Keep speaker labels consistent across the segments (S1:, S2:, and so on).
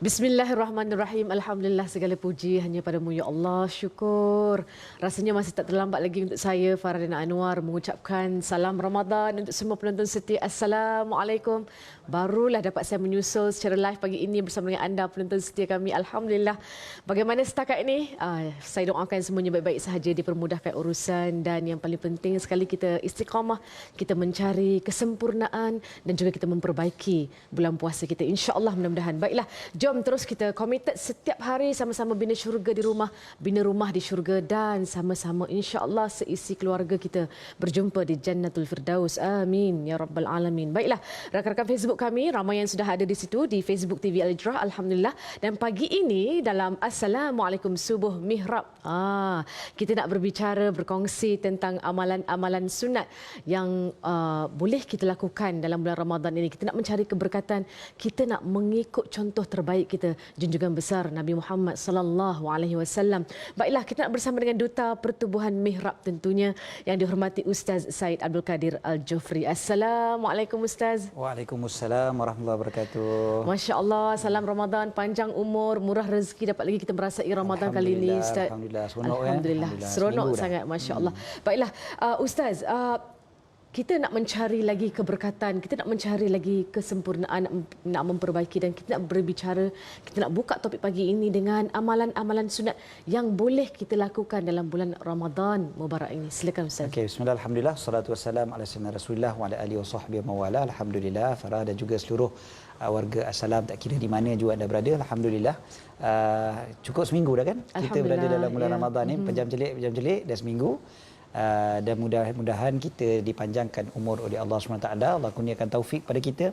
S1: Bismillahirrahmanirrahim. Alhamdulillah, segala puji hanya padamu ya Allah. Syukur. Rasanya masih tak terlambat lagi untuk saya, Faradina Anwar, mengucapkan salam Ramadan untuk semua penonton setia. Assalamualaikum. Barulah dapat saya menyusul secara live pagi ini bersama dengan anda penonton setia kami. Alhamdulillah. Bagaimana setakat ini? Saya doakan semuanya baik-baik sahaja, dipermudahkan urusan, dan yang paling penting sekali kita istiqamah, kita mencari kesempurnaan dan juga kita memperbaiki bulan puasa kita. InsyaAllah, mudah-mudahan. Baiklah, jom terus kita committed setiap hari sama-sama bina syurga di rumah, bina rumah di syurga, dan sama-sama insya-Allah seisi keluarga kita berjumpa di Jannatul Firdaus. Amin ya rabbal alamin. Baiklah, rakan-rakan Facebook kami ramai yang sudah ada di situ di Facebook TV Al-Hijrah, alhamdulillah. Dan pagi ini dalam Assalamualaikum Subuh Mihrab, kita nak berbicara, berkongsi tentang amalan-amalan sunat yang boleh kita lakukan dalam bulan Ramadan ini. Kita nak mencari keberkatan, kita nak mengikut contoh terbaik kita, junjungan besar Nabi Muhammad sallallahu alaihi wasallam. Baiklah, kita nak bersama dengan Duta Pertubuhan Mihrab tentunya, yang dihormati Ustaz Said Abdul Kadir Al-Jufri. Assalamualaikum Ustaz.
S2: Waalaikumsalam warahmatullahi wabarakatuh.
S1: Masya-Allah, salam Ramadan, panjang umur, murah rezeki, dapat lagi kita merasai Ramadan kali ini Ustaz.
S2: Alhamdulillah, seronok
S1: Alhamdulillah, seronok sangat, masya-Allah. Baiklah, Ustaz, kita nak mencari lagi keberkatan, kita nak mencari lagi kesempurnaan, nak memperbaiki, dan kita nak berbicara, kita nak buka topik pagi ini dengan amalan-amalan sunat yang boleh kita lakukan dalam bulan Ramadan Mubarak ini. Silakan Ustaz.
S2: Okey, bismillah, alhamdulillah, salatu wassalamu ala sayyidina Rasulillah wa ala alihi wasahbihi mawala. Alhamdulillah, Farah dan juga seluruh warga Assalam, tak kira di mana juga anda berada. Alhamdulillah, cukup seminggu dah kan kita berada dalam bulan Ramadan ni, pejam celik dah seminggu. Dan mudah-mudahan kita dipanjangkan umur oleh Allah SWT. Allah kurniakan taufik pada kita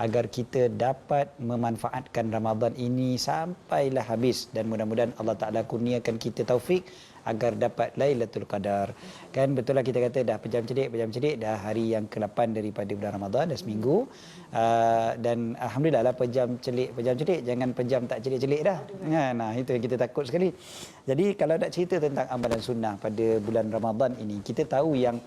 S2: agar kita dapat memanfaatkan Ramadan ini sampailah habis, dan mudah-mudahan Allah Taala kurniakan kita taufik agar dapat Lailatul Qadar. Kan betul lah kita kata dah pejam celik dah hari yang ke-8 daripada bulan Ramadan, dah seminggu. Dan alhamdulillah lah, pejam celik jangan pejam tak celik-celik dah. Nah, itu yang kita takut sekali. Jadi kalau nak cerita tentang amalan sunnah pada bulan Ramadan ini, kita tahu yang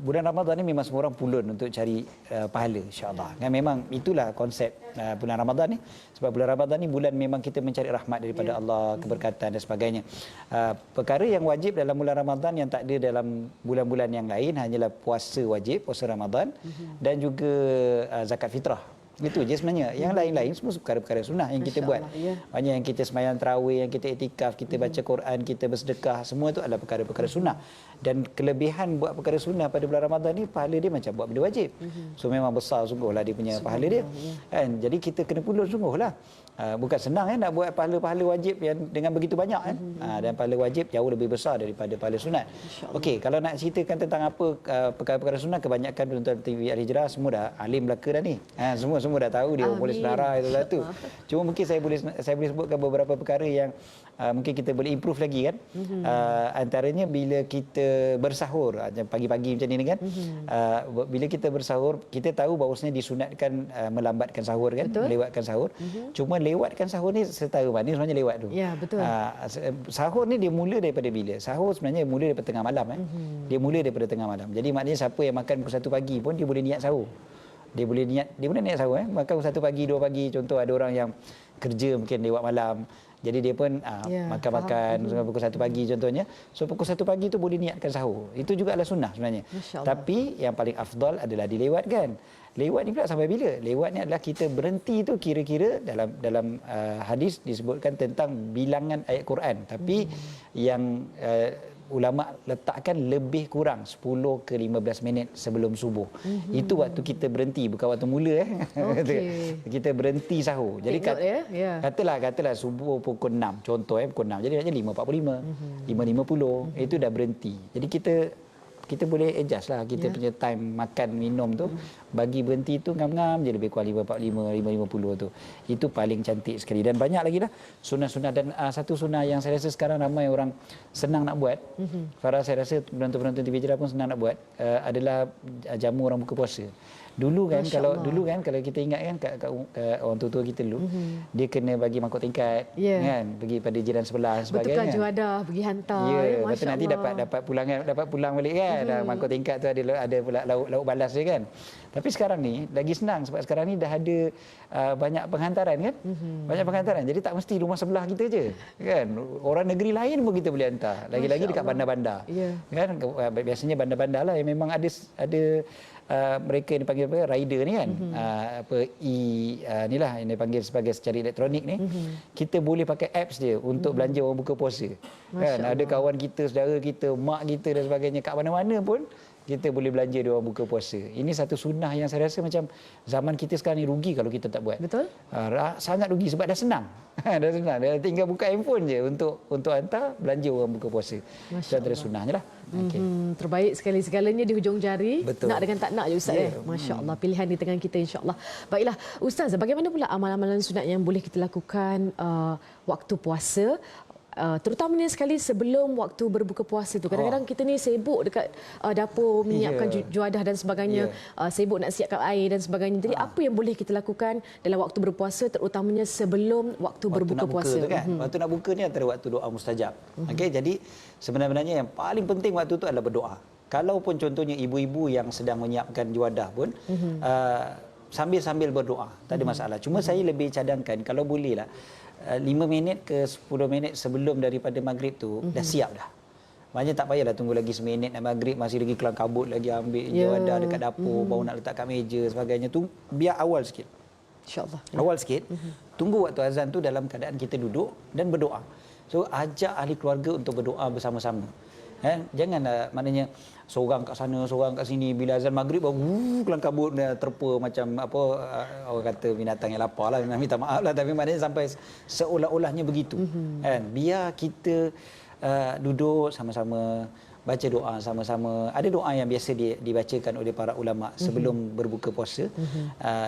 S2: bulan Ramadan ni memang semua orang pulun untuk cari pahala, insya-Allah. Dan memang itulah konsep bulan Ramadan ni. Sebab bulan Ramadan ni bulan memang kita mencari rahmat daripada Allah, keberkatan dan sebagainya. Perkara yang wajib dalam bulan Ramadan yang tak ada dalam bulan-bulan yang lain hanyalah puasa wajib, puasa Ramadan, dan juga zakat fitrah. Itu je sebenarnya. Yang lain-lain semua perkara-perkara sunnah yang kita buat. Banyak yang kita sembahyang tarawih, yang kita iktikaf, kita baca Quran, kita bersedekah, semua itu adalah perkara-perkara sunnah. Dan kelebihan buat perkara sunnah pada bulan Ramadan ni, pahala dia macam buat benda wajib. So memang besar sungguhlah dia punya pahala dia. Kan? Jadi kita kena pulun sungguhlah. Bukan senang nak buat pahala-pahala wajib yang dengan begitu banyak kan. Dan pahala wajib jauh lebih besar daripada pahala sunat. Okey, kalau nak ceritakan tentang apa perkara-perkara sunat, kebanyakan penonton TV Al-Hijrah semua dah alim Melaka dah ni. Semua dah tahu dia boleh sedara itu lah tu. Cuma mungkin saya boleh sebutkan beberapa perkara yang mungkin kita boleh improve lagi kan. Antaranya bila kita bersahur, pagi-pagi macam ni kan. Bila kita bersahur, kita tahu bahawasanya disunatkan melambatkan sahur kan, melewatkan sahur. Cuma lewatkan sahur ni setara mana sebenarnya lewat tu.
S1: Ya, betul.
S2: Sahur ni dia mula daripada bila? Sahur sebenarnya mula daripada tengah malam kan. Dia mula daripada tengah malam. Jadi maknanya siapa yang makan pukul 1 pagi pun dia boleh niat sahur. Dia boleh niat sahur makan pukul 1 pagi, 2 pagi. Contoh ada orang yang kerja mungkin lewat malam. Jadi dia pun makan-makan sampai pukul 1 pagi contohnya. So pukul 1 pagi tu boleh niatkan sahur. Itu juga adalah sunnah sebenarnya. Tapi yang paling afdal adalah dilewatkan. Lewat ni pula sampai bila? Lewat ni adalah kita berhenti tu kira-kira dalam hadis disebutkan tentang bilangan ayat Quran. Tapi yang ulama letakkan lebih kurang 10 ke 15 minit sebelum subuh. Itu waktu kita berhenti, bukan waktu mula kita berhenti sahur. Jadi katalah subuh pukul 6 contoh pukul 6. Jadi 5.45, 5.50 itu dah berhenti. Jadi kita boleh adjust lah kita punya time makan minum tu, bagi berhenti tu ngam-ngam je lebih kurang 5.45, 5.50 tu. Itu paling cantik sekali. Dan banyak lagi lah sunnah-sunnah. Dan satu sunnah yang saya rasa sekarang ramai orang senang nak buat, Farah, saya rasa penonton-penonton TV Hijrah pun senang nak buat, adalah jamu orang buka puasa. Dulu kan, kalau kita ingat kan kat orang tua-tua kita dulu, dia kena bagi mangkuk tingkat kan, pergi pada jiran sebelah dan sebagainya.
S1: Bertukar juadah, pergi hantar.
S2: Betul, nanti dapat pulang balik kan. kan. Mangkuk tingkat tu ada pula lauk balas dia kan. Tapi sekarang ni lagi senang sebab sekarang ni dah ada banyak penghantaran kan. Banyak penghantaran. Jadi tak mesti rumah sebelah kita je kan. Orang negeri lain pun kita boleh hantar. Lagi-lagi dekat bandar-bandar.
S1: Ya.
S2: Kan biasanya bandar-bandar lah yang memang ada mereka yang dipanggil apa rider ni kan. Inilah yang dipanggil sebagai secara elektronik ni. Kita boleh pakai apps dia untuk belanja orang buka puasa. Kan ada kawan kita, saudara kita, mak kita dan sebagainya kat mana-mana pun kita boleh belanja dia orang buka puasa. Ini satu sunnah yang saya rasa macam zaman kita sekarang ni rugi kalau kita tak buat.
S1: Betul?
S2: Sangat rugi sebab dah senang. Dah senang. Dah tinggal buka handphone je untuk hantar belanja orang buka puasa. Itu antara sunnahnya lah. Okay.
S1: Terbaik sekali, segalanya di hujung jari.
S2: Betul.
S1: Nak dengan tak nak je Ustaz. Masya Allah, pilihan di tangan kita insya-Allah. Baiklah Ustaz, bagaimana pula amalan-amalan sunat yang boleh kita lakukan waktu puasa? Terutamanya sekali sebelum waktu berbuka puasa tu. Kadang-kadang kita ni sibuk dekat dapur menyiapkan juadah dan sebagainya, sibuk nak siapkan air dan sebagainya. Jadi apa yang boleh kita lakukan dalam waktu berpuasa terutamanya sebelum waktu berbuka puasa
S2: tu kan? Waktu nak buka ni antara waktu doa mustajab. Okey, jadi sebenarnya yang paling penting waktu tu adalah berdoa. Kalaupun contohnya ibu-ibu yang sedang menyiapkan juadah pun sambil-sambil berdoa, tak ada masalah. Cuma saya lebih cadangkan kalau boleh lah 5 minit ke 10 minit sebelum daripada maghrib tu dah siap dah. Maknanya tak payahlah tunggu lagi seminit nak maghrib, masih lagi kelang kabut lagi ambil juadah dekat dapur, baru nak letak kat meja sebagainya tu. Biar awal sikit.
S1: InsyaAllah.
S2: Awal sikit. Tunggu waktu azan tu dalam keadaan kita duduk dan berdoa. So ajak ahli keluarga untuk berdoa bersama-sama. Jangan maknanya seorang kat sana, seorang kat sini. Bila azan maghrib baru kelang kabut terpa macam apa orang kata binatang yang lapar lah. Minta maaf lah, tapi maknanya sampai seolah-olahnya begitu. Biar kita duduk sama-sama, baca doa sama-sama. Ada doa yang biasa dibacakan oleh para ulama sebelum berbuka puasa,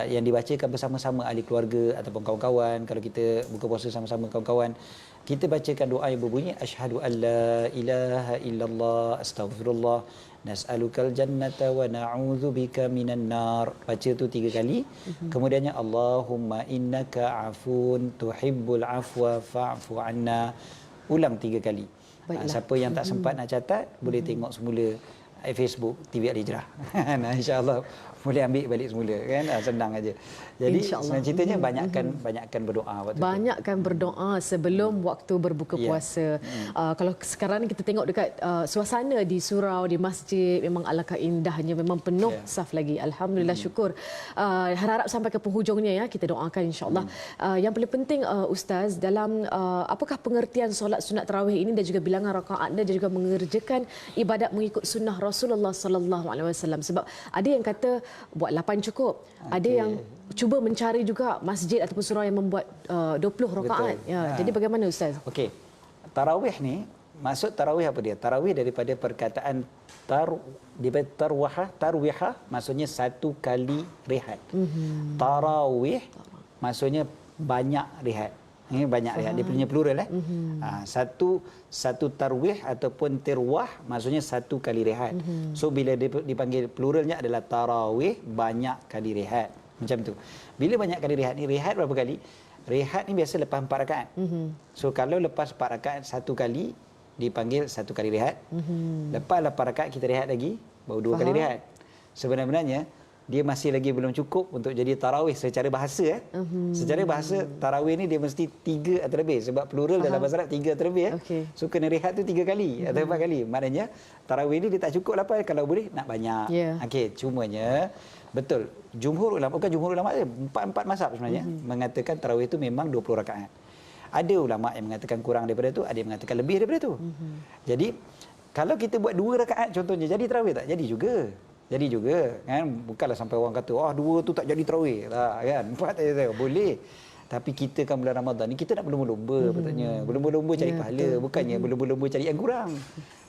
S2: yang dibacakan bersama-sama ahli keluarga ataupun kawan-kawan. Kalau kita buka puasa sama-sama kawan-kawan, kita bacakan doa yang berbunyi asyhadu an la ilaha illallah astaghfirullah nas'alukal jannata wa na'udzubika minan nar. Baca tu 3 kali. Kemudiannya Allahumma innaka afun tuhibbul afwa fa'fu anna. Ulang 3 kali. Siapa yang tak sempat nak catat boleh tengok semula Facebook TV Al-Hijrah. Nah, insya-Allah boleh ambil balik semula kan. Senang aja. Jadi sebenarnya ceritanya banyakkan berdoa waktu tu.
S1: Banyakkan berdoa sebelum waktu berbuka puasa. Kalau sekarang ni kita tengok dekat suasana di surau, di masjid, memang alangkah indahnya, memang penuh saf lagi. Alhamdulillah, syukur. Harap sampai ke penghujungnya ya, kita doakan insya-Allah. Yang paling penting Ustaz, dalam apakah pengertian solat sunat tarawih ini dan juga bilangan rakaat dan juga mengerjakan ibadat mengikut sunnah Rasulullah sallallahu alaihi wasallam? Sebab ada yang kata buat 8 cukup. Ada yang cuba mencari juga masjid ataupun surau yang membuat 20 rakaat. Ya, jadi bagaimana Ustaz?
S2: Okey. Tarawih ni, maksud tarawih apa dia? Tarawih daripada perkataan tarwihah maksudnya satu kali rehat. Tarawih maksudnya banyak rehat. Ini banyak rehat, dia punya plural satu tarwih ataupun tirwah maksudnya satu kali rehat. So bila dipanggil pluralnya adalah tarawih, banyak kali rehat. Macam tu. Bila banyak kali rehat ni, rehat berapa kali? Rehat ni biasa lepas 4 rakaat. So kalau lepas 4 rakaat satu kali dipanggil satu kali rehat. Lepas 8 rakaat kita rehat lagi, baru 2 kali rehat. Sebenarnya dia masih lagi belum cukup untuk jadi tarawih secara bahasa. Secara bahasa tarawih ni dia mesti 3 atau lebih sebab plural dalam bahasa Arab 3 atau lebih. So kena rehat tu 3 kali atau 4 kali. Maknanya tarawih ni dia tak cukup lah, kalau boleh nak banyak. Okey, cumanya betul jumhur ulama, bukan jumhur ulama saja, 4 mazhab sebenarnya mengatakan tarawih itu memang 20 rakaat. Ada ulama yang mengatakan kurang daripada tu, ada yang mengatakan lebih daripada tu. Jadi kalau kita buat 2 rakaat contohnya, jadi tarawih tak? Jadi juga. Jadi juga kan, bukanlah sampai orang kata 2 tu tak jadi tarawih lah kan. 4 tak boleh. Tapi kita kan bulan Ramadan ni kita nak berlumba-lumba patutnya. Berlumba-lumba cari pahala, bukannya berlumba-lumba cari yang kurang.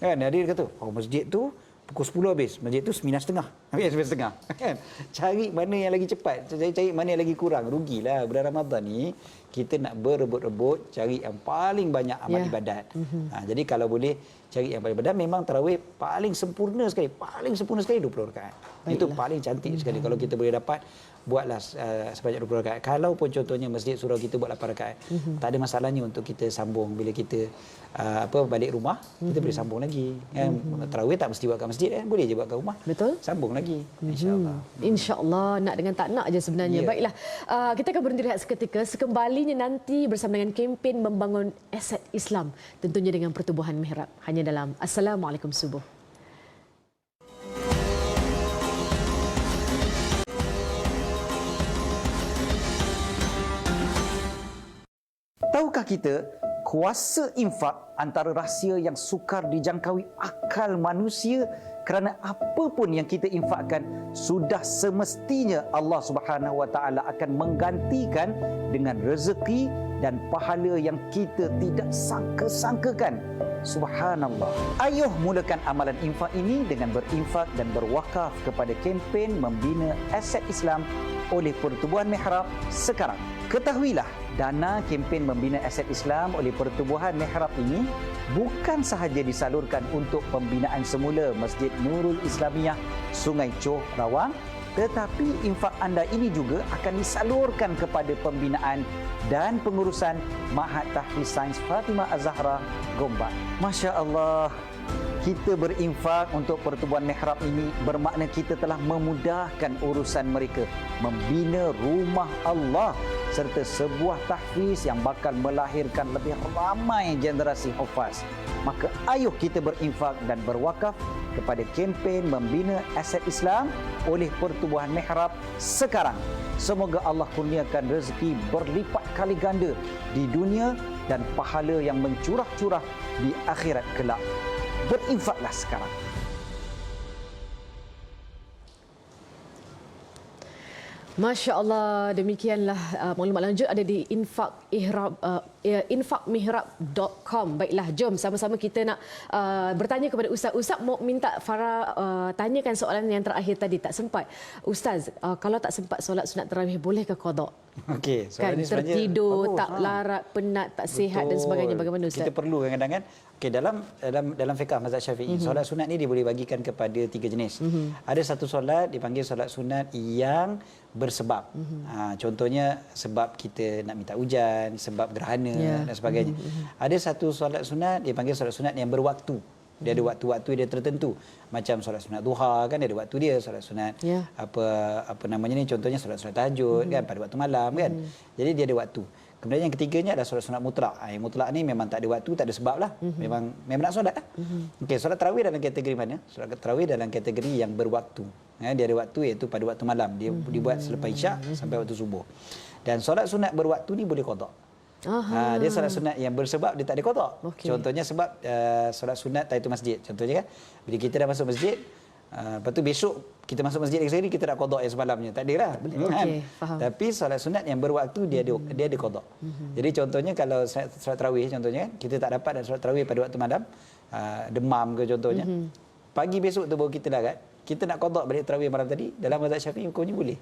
S2: Kan ada dia kata, masjid tu pukul 10 habis, masjid tu 9.30. Habis 9.30. Kan? Cari mana yang lagi cepat, cari mana yang lagi kurang. Rugilah bulan Ramadan ni kita nak berebut-rebut cari yang paling banyak amal ibadat. Jadi kalau boleh cari yang paling ibadat, memang tarawih paling sempurna sekali 20 rakaat. Itu paling cantik sekali. Kalau kita boleh dapat, buatlah sebanyak 20 rakaat. Kalau pun contohnya masjid surau kita buat 8 rakaat, tak ada masalahnya untuk kita sambung bila kita balik rumah, kita boleh sambung lagi. Tarawih tak mesti buat kat masjid, boleh je buat kat rumah.
S1: Betul.
S2: Sambung lagi, insya-Allah.
S1: InsyaAllah, nak dengan tak nak je sebenarnya. Baiklah, kita akan berhenti rehat seketika. Sekembalinya nanti bersama dengan kempen membangun aset Islam. Tentunya dengan pertubuhan mihrab. Hanya dalam Assalamualaikum Subuh.
S2: Tahukah kita, kuasa infak antara rahsia yang sukar dijangkaui akal manusia, kerana apa pun yang kita infakkan sudah semestinya Allah Subhanahu Wa Taala akan menggantikan dengan rezeki dan pahala yang kita tidak sangka-sangkakan. Subhanallah. Ayuh mulakan amalan infak ini dengan berinfak dan berwakaf kepada kempen membina aset Islam oleh Pertubuhan Mihrab sekarang. Ketahuilah, dana kempen membina aset Islam oleh Pertubuhan Mihrab ini bukan sahaja disalurkan untuk pembinaan semula Masjid Nurul Islamiyah Sungai Choh Rawang, tetapi infak anda ini juga akan disalurkan kepada pembinaan dan pengurusan Ma'had Tahfiz Sains Fatimah Az-Zahra Gombak. Masya Allah, kita berinfak untuk Pertubuhan Mihrab ini bermakna kita telah memudahkan urusan mereka membina rumah Allah serta sebuah tahfiz yang bakal melahirkan lebih ramai generasi hufaz. Maka ayuh kita berinfak dan berwakaf kepada kempen membina aset Islam oleh Pertubuhan Mihrab sekarang. Semoga Allah kurniakan rezeki berlipat kali ganda di dunia dan pahala yang mencurah-curah di akhirat kelak. Berinfaklah sekarang.
S1: Masya Allah, demikianlah maklumat lanjut ada di infakmihrab.com. Baiklah, jom sama-sama kita nak bertanya kepada Ustaz. Ustaz mau minta Farah tanyakan soalan yang terakhir tadi, tak sempat. Ustaz, kalau tak sempat solat sunat tarawih, bolehkah qada?
S2: Okey,
S1: kan tertidur, tak larat, penat, tak sihat dan sebagainya. Bagaimana Ustaz?
S2: Kita perlu kadang-kadang kan. Okey, dalam fiqh mazhab Syafi'i, solat sunat ni dia boleh bagikan kepada 3 jenis. Ada satu solat dipanggil solat sunat yang bersebab. Contohnya sebab kita nak minta hujan, sebab gerhana dan sebagainya. Ada satu solat sunat dipanggil solat sunat yang berwaktu. Dia ada waktu-waktu dia tertentu. Macam solat sunat duha kan, dia ada waktu dia. Solat sunat apa namanya ni, contohnya solat tahajud kan pada waktu malam kan. Jadi dia ada waktu. Kemudian yang ketiganya adalah solat sunat mutlak. Yang mutlak ni memang tak ada waktu, tak ada sebab lah. Memang nak solat lah. Okey, solat tarawih dalam kategori mana? Solat tarawih dalam kategori yang berwaktu. Dia ada waktu, iaitu pada waktu malam. Dia dibuat selepas isyak sampai waktu subuh. Dan solat sunat berwaktu ni boleh qada. Dia solat sunat yang bersebab dia tak ada qada. Contohnya sebab solat sunat tahiyatul masjid. Contohnya kan, bila kita dah masuk masjid, lepas tu besok kita masuk masjid lagi sekali, kita nak qada yang semalamnya. Tak ada lah.
S1: Faham.
S2: Tapi solat sunat yang berwaktu dia ada qada. Jadi contohnya kalau solat tarawih contohnya kan, kita tak dapat dan solat tarawih pada waktu malam, demam ke contohnya. Pagi besok tu baru kita larat, kita nak qada balik tarawih malam tadi, dalam mazhab Syafi'i hukumnya boleh.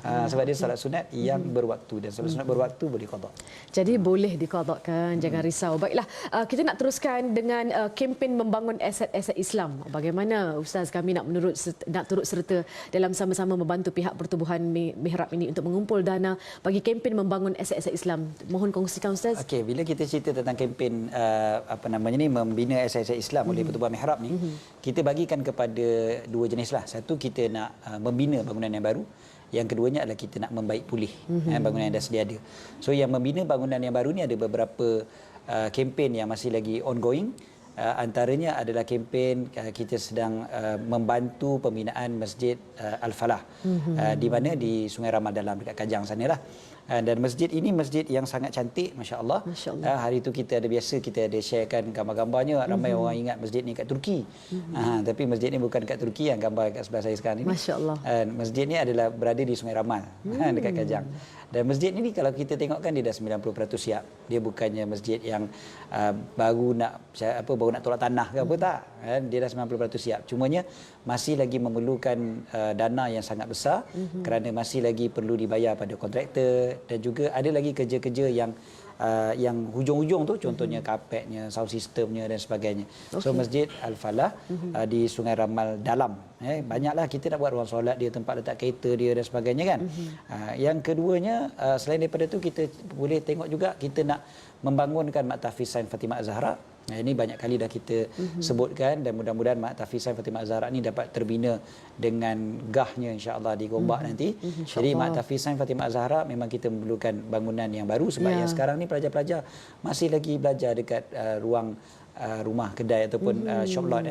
S2: Sebab dia solat sunat yang berwaktu, dan solat sunat berwaktu boleh qada.
S1: Jadi boleh diqadakan, jangan risau. Baiklah, kita nak teruskan dengan kempen membangun aset-aset Islam. Bagaimana Ustaz, kami nak turut serta dalam sama-sama membantu pihak Pertubuhan Mihrab ini untuk mengumpul dana bagi kempen membangun aset-aset Islam. Mohon kongsikan Ustaz.
S2: Okey, bila kita cerita tentang kempen membina aset-aset Islam oleh Pertubuhan Mihrab ni, kita bagikan kepada 2 jenis lah. Satu, kita nak membina bangunan yang baru. Yang keduanya adalah kita nak membaik pulih bangunan yang dah sedia ada. So yang membina bangunan yang baru ni ada beberapa kempen yang masih lagi ongoing. Antaranya adalah kempen kita sedang membantu pembinaan Masjid Al-Falah di mana di Sungai Ramal Dalam dekat Kajang sanalah. Dan masjid ini masjid yang sangat cantik, masya-Allah. Hari itu kita ada sharekan gambar-gambarnya. Ramai orang ingat masjid ni kat Turki. Tapi masjid ni bukan kat Turki, yang gambar kat sebelah saya sekarang ini.
S1: Masya-Allah.
S2: Masjid ni adalah berada di Sungai Ramal dekat Kajang. Dan masjid ni kalau kita tengokkan dia dah 90% siap. Dia bukannya masjid yang baru nak tolak tanah ke apa, tak. Dia dah 90% siap. Cumanya masih lagi memerlukan dana yang sangat besar kerana masih lagi perlu dibayar pada kontraktor dan juga ada lagi kerja-kerja yang hujung-hujung tu, contohnya kapetnya, sound systemnya dan sebagainya. So Masjid Al-Falah di Sungai Ramal Dalam, banyaklah kita nak buat ruang solat dia, tempat letak kereta dia dan sebagainya kan. Yang keduanya, selain daripada tu kita boleh tengok juga kita nak membangunkan Maktahfiz Sains Fatimah Az-Zahra. Ini banyak kali dah kita sebutkan, dan mudah-mudahan Maktahfiz Sains Fatimah Az-Zahra ni dapat terbina dengan gahnya insya-Allah di Gombak nanti. Jadi Maktahfiz Sains Fatimah Az-Zahra memang kita memerlukan bangunan yang baru, sebab yang sekarang ni pelajar-pelajar masih lagi belajar dekat ruang rumah kedai ataupun shop lot,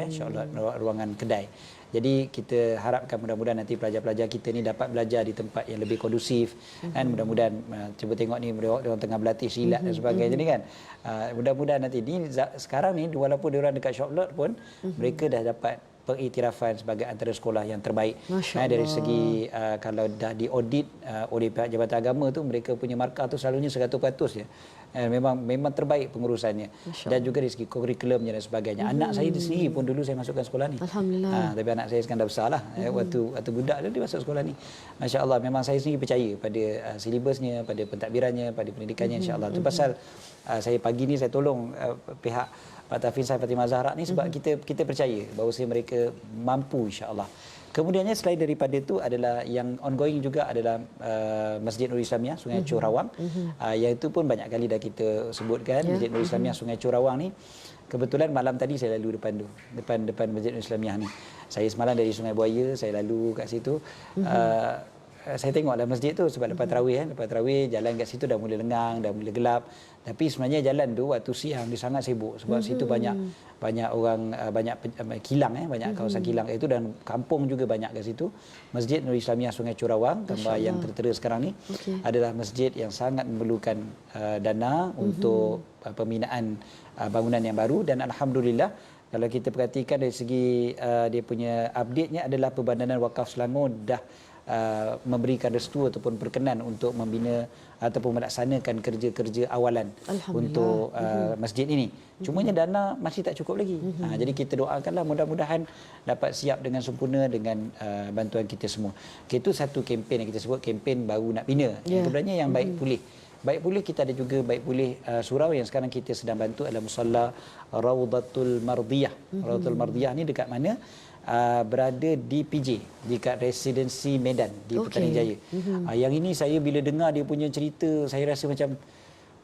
S2: ruangan kedai. Jadi kita harapkan mudah-mudahan nanti pelajar-pelajar kita ni dapat belajar di tempat yang lebih kondusif, kan. Mudah-mudahan cuba tengok ni mereka tengah berlatih silat dan sebagainya ni kan. Mudah-mudahan nanti ni sekarang ni walaupun dia orang dekat shop lot pun mereka dah dapat pengiktirafan sebagai antara sekolah yang terbaik. Dari segi kalau dah diaudit oleh pihak Jabatan Agama tu, mereka punya markah tu selalunya 100% ya. Memang terbaik pengurusannya, dan juga dari segi kurikulumnya dan sebagainya. Anak saya sendiri pun dulu saya masukkan sekolah ni.
S1: Alhamdulillah.
S2: Tapi anak saya sekarang dah besar lah. Waktu budak dia masuk sekolah ni. Masya Allah, memang saya sendiri percaya pada silibusnya, pada pentadbirannya, pada pendidikannya, insya Allah. Itu pasal saya pagi ni saya tolong pihak Maktahfiz Sains Fatimah Az-Zahra ni sebab kita percaya bahawa mereka mampu, insya Allah. Kemudiannya selain daripada itu adalah yang ongoing juga adalah Masjid Nurul Islamiah Sungai Curawang. Yang itu pun banyak kali dah kita sebutkan. Masjid Nurul Islamiah Sungai Curawang ni, kebetulan malam tadi saya lalu depan Masjid Nurul Islamiah ni. Saya semalam dari Sungai Buaya, saya lalu kat situ. Saya tengoklah masjid tu sebab lepas tarawih kan, lepas tarawih jalan kat situ dah mula lengang, dah mula gelap. Tapi sebenarnya jalan tu waktu siang dia sangat sibuk sebab situ banyak orang, banyak kilang, banyak kawasan kilang itu, dan kampung juga banyak kat situ. Masjid Nurul Islamiah Sungai Curawang, gambar yang tertera sekarang ni, adalah masjid yang sangat memerlukan dana untuk pembinaan bangunan yang baru. Dan alhamdulillah, kalau kita perhatikan dari segi dia punya update-nya adalah Perbandanan Wakaf Selangor dah memberikan restu ataupun berkenan untuk membina ataupun melaksanakan kerja-kerja awalan untuk masjid ini. Cumanya dana masih tak cukup lagi. Jadi kita doakanlah mudah-mudahan dapat siap dengan sempurna dengan bantuan kita semua. Itu satu kempen yang kita sebut kempen baru nak bina. Yang sebenarnya yang baik pulih. Baik pulih kita ada juga baik pulih surau yang sekarang kita sedang bantu adalah musalla Raudatul Mardiyah. Raudatul Mardiyah ni dekat mana? Berada di PJ, dekat Residensi Medan di Petaling Jaya. Yang ini saya bila dengar dia punya cerita, saya rasa macam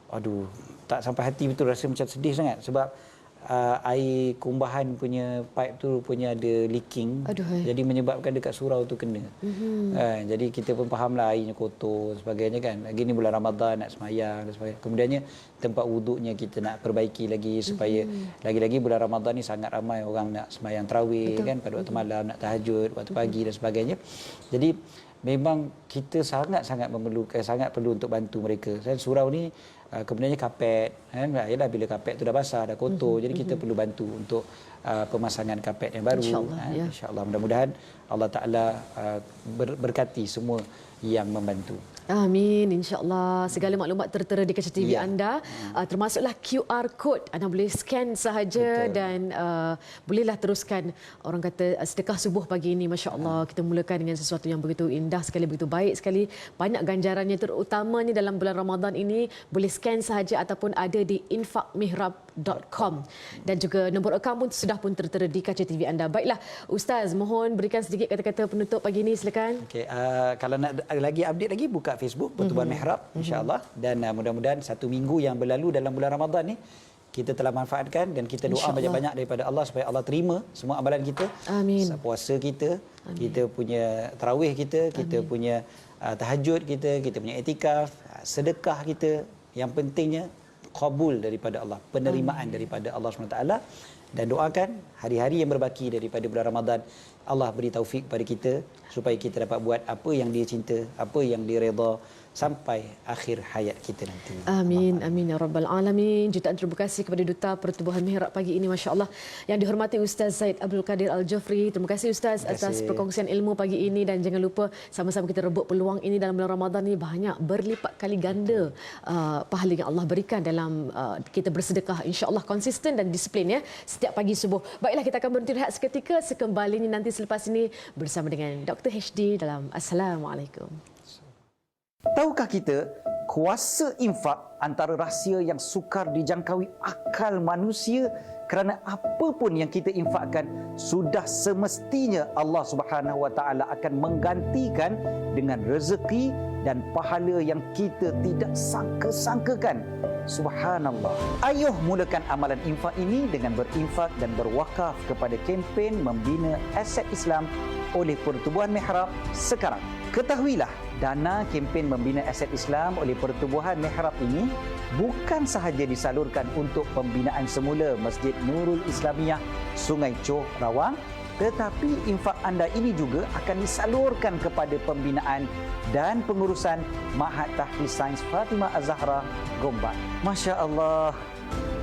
S2: aduh, tak sampai hati betul, rasa macam sedih sangat sebab air kumbahan punya pipe tu punya ada leaking. Jadi menyebabkan dekat surau tu kena. Jadi kita pun fahamlah airnya kotor sebagainya kan. Lagi ni bulan Ramadan nak semayang dan sebagainya. Kemudiannya tempat wuduknya kita nak perbaiki lagi supaya lagi-lagi bulan Ramadan ni sangat ramai orang nak semayang tarawih kan, pada waktu malam, nak tahajud waktu pagi dan sebagainya. Jadi memang kita sangat-sangat memerlukan, sangat perlu untuk bantu mereka. Dan surau ni kemudiannya kapet, kan? Yalah, bila kapet tu dah basah, dah kotor, jadi kita perlu bantu untuk pemasangan kapet yang baru. InsyaAllah, mudah-mudahan Allah Ta'ala berkati semua yang membantu.
S1: Amin, insya-Allah. Segala maklumat tertera di kaca TV anda, termasuklah QR code. Anda boleh scan sahaja dan bolehlah teruskan, orang kata sedekah subuh pagi ini. Masya-Allah, kita mulakan dengan sesuatu yang begitu indah sekali, begitu baik sekali. Banyak ganjarannya, terutamanya dalam bulan Ramadan ini. Boleh scan sahaja ataupun ada di infakmihrab.com, dan juga nombor akaun pun sudah pun tertera di kaca TV anda. Baiklah, Ustaz, mohon berikan sedikit kata-kata penutup pagi ini, silakan.
S2: Okey, kalau nak lagi update lagi, buka Facebook Pertubuhan Mihrab, insya-Allah. Dan mudah-mudahan satu minggu yang berlalu dalam bulan Ramadan ni kita telah manfaatkan, dan kita doa banyak-banyak daripada Allah supaya Allah terima semua amalan kita.
S1: Amin.
S2: Puasa kita, kita punya tarawih kita, kita punya tahajud kita punya iktikaf, sedekah kita. Yang pentingnya qabul daripada Allah, penerimaan daripada Allah SWT. Dan doakan hari-hari yang berbaki daripada bulan Ramadan, Allah beri taufik kepada kita supaya kita dapat buat apa yang Dia cinta, apa yang Dia redha sampai akhir hayat kita nanti.
S1: Amin, amin ya rabbal alamin. Jutaan terima kasih kepada Duta Pertubuhan Mihrab pagi ini, masya-Allah. Yang dihormati Ustaz Zaid Abdul Qadir Al-Jafri. Terima kasih Ustaz atas perkongsian ilmu pagi ini, dan jangan lupa sama-sama kita rebut peluang ini dalam bulan Ramadan ini, banyak berlipat kali ganda pahala yang Allah berikan dalam kita bersedekah. Insya-Allah konsisten dan disiplin ya setiap pagi subuh. Baiklah, kita akan berhenti rehat seketika, sekembalinya nanti selepas ini bersama dengan Dr. HD dalam Assalamualaikum.
S2: Tahukah kita Kuasa infak antara rahsia yang sukar dijangkaui akal manusia, kerana apa pun yang kita infakkan sudah semestinya Allah Subhanahu Wa Taala akan menggantikan dengan rezeki dan pahala yang kita tidak sangka-sangkakan. Subhanallah. Ayuh mulakan amalan infak ini dengan berinfak dan berwakaf kepada kempen membina aset Islam oleh Pertubuhan Mihrab sekarang. Ketahuilah, dana kempen membina aset Islam oleh Pertubuhan Mihrab ini bukan sahaja disalurkan untuk pembinaan semula Masjid Nurul Islamiyah Sungai Choh, Rawang, tetapi infak anda ini juga akan disalurkan kepada pembinaan dan pengurusan Ma'had Tahfiz Sains Fatimah Az-Zahra, Gombak. Masya Allah,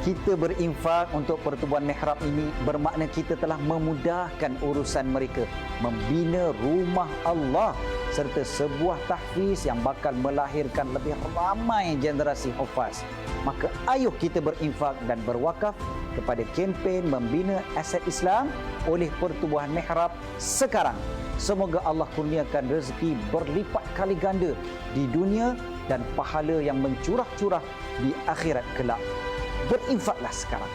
S2: kita berinfak untuk Pertubuhan Mihrab ini bermakna kita telah memudahkan urusan mereka membina rumah Allah serta sebuah tahfiz yang bakal melahirkan lebih ramai generasi hufaz. Maka ayuh kita berinfak dan berwakaf kepada kempen membina aset Islam oleh Pertubuhan Mihrab sekarang. Semoga Allah kurniakan rezeki berlipat kali ganda di dunia dan pahala yang mencurah-curah di akhirat kelak. Berinfaklah sekarang.